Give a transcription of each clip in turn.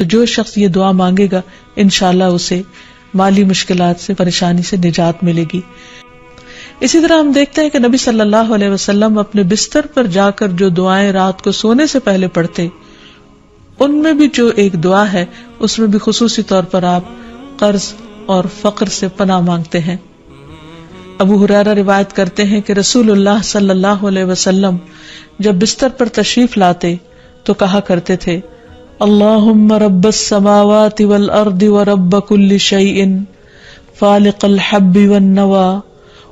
تو جو شخص یہ دعا مانگے گا انشاءاللہ اسے مالی مشکلات سے، پریشانی سے نجات ملے گی۔ اسی طرح ہم دیکھتے ہیں کہ نبی صلی اللہ علیہ وسلم اپنے بستر پر جا کر جو دعائیں رات کو سونے سے پہلے پڑھتے، ان میں بھی جو ایک دعا ہے اس میں بھی خصوصی طور پر آپ قرض اور فقر سے پناہ مانگتے ہیں۔ ابو ہریرہ روایت کرتے ہیں کہ رسول اللہ صلی اللہ علیہ وسلم جب بستر پر تشریف لاتے تو کہا کرتے تھے، اللہم رب السماوات والارض ورب کل شیء فالق الحب والنوى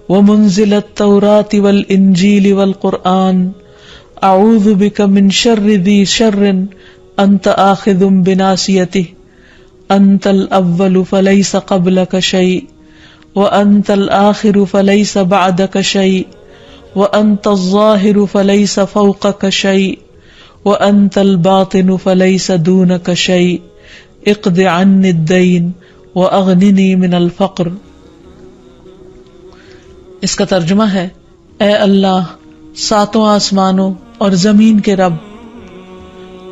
ومنزل التوراة والانجیل والقرآن اعوذ بک من شر ذی شر انت آخذ بناصیتہ انت الاول فلیس قبلک شیء وانت الآخر فلیس بعدک شیء وانت الظاہر فلیس فوقک شیء وانت الباطن فلیس دونک شیء اقض عنی الدین واغننی من الفقر۔ اس کا ترجمہ ہے، اے اللہ ساتوں آسمانوں اور زمین کے رب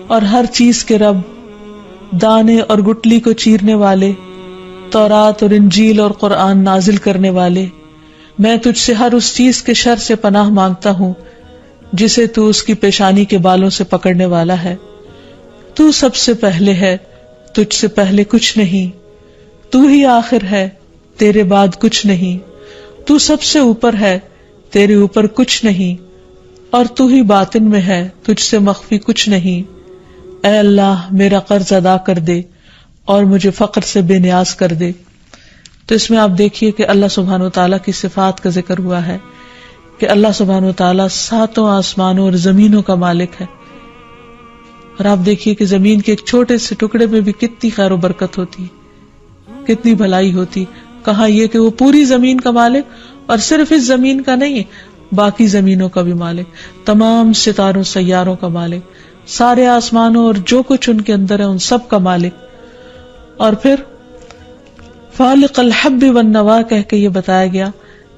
اور ہر چیز کے رب، دانے اور گٹلی کو چیرنے والے، تورات اور انجیل اور قرآن نازل کرنے والے، میں تجھ سے ہر اس چیز کے شر سے پناہ مانگتا ہوں جسے تو اس کی پیشانی کے بالوں سے پکڑنے والا ہے۔ تو سب سے پہلے ہے، تجھ سے پہلے کچھ نہیں، تو ہی آخر ہے، تیرے بعد کچھ نہیں، تو سب سے اوپر ہے، تیرے اوپر کچھ نہیں، اور تو ہی باطن میں ہے، تجھ سے مخفی کچھ نہیں۔ اے اللہ میرا قرض ادا کر دے اور مجھے فقر سے بے نیاز کر دے۔ تو اس میں آپ دیکھیے کہ اللہ سبحانہ و تعالیٰ کی صفات کا ذکر ہوا ہے کہ اللہ سبحانہ و تعالیٰ ساتوں آسمانوں اور زمینوں کا مالک ہے، اور آپ دیکھیے کہ زمین کے ایک چھوٹے سے ٹکڑے میں بھی کتنی خیر و برکت ہوتی ہے، کتنی بھلائی ہوتی۔ کہاں یہ کہ وہ پوری زمین کا مالک، اور صرف اس زمین کا نہیں ہے، باقی زمینوں کا بھی مالک، تمام ستاروں سیاروں کا مالک، سارے آسمانوں اور جو کچھ ان کے اندر ہے ان سب کا مالک۔ اور پھر فالق الحب والنوى کہہ کے یہ بتایا گیا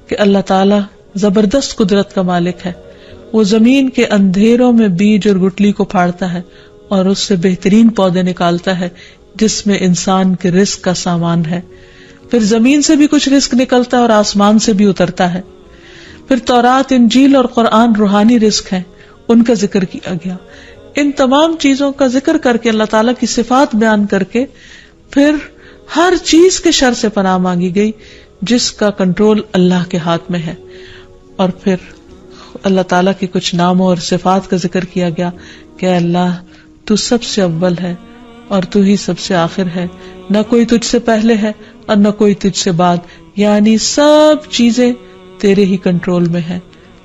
کہ اللہ تعالی زبردست قدرت کا مالک ہے، وہ زمین کے اندھیروں میں بیج اور گٹلی کو پھاڑتا ہے اور اس سے بہترین پودے نکالتا ہے جس میں انسان کے رزق کا سامان ہے، پھر زمین سے بھی کچھ رزق نکلتا ہے اور آسمان سے بھی اترتا ہے، پھر تورات انجیل اور قرآن روحانی رزق ہیں، ان کا ذکر کیا گیا۔ ان تمام چیزوں کا ذکر کر کے اللہ تعالیٰ کی صفات بیان کر کے پھر ہر چیز کے شر سے پناہ مانگی گئی جس کا کنٹرول اللہ کے ہاتھ میں ہے، اور پھر اللہ تعالیٰ کے کچھ ناموں اور صفات کا ذکر کیا گیا کہ اللہ تو سب سے اول ہے اور تو ہی سب سے آخر ہے، نہ کوئی تجھ سے پہلے ہے اور نہ کوئی تجھ سے بعد، یعنی سب چیزیں تیرے ہی کنٹرول میں ہیں،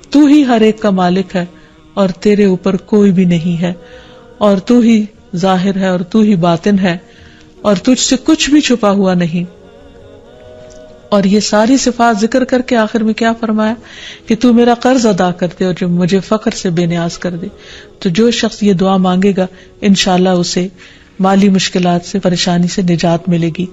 تو ہی ہر ایک کا مالک ہے اور تیرے اوپر کوئی بھی نہیں ہے، اور تو ہی ظاہر ہے اور تو ہی باطن ہے، اور تجھ سے کچھ بھی چھپا ہوا نہیں۔ اور یہ ساری صفات ذکر کر کے آخر میں کیا فرمایا کہ تو میرا قرض ادا کر دے اور جو مجھے فقر سے بے نیاز کر دے۔ تو جو شخص یہ دعا مانگے گا انشاءاللہ اسے مالی مشکلات سے، پریشانی سے نجات ملے گی۔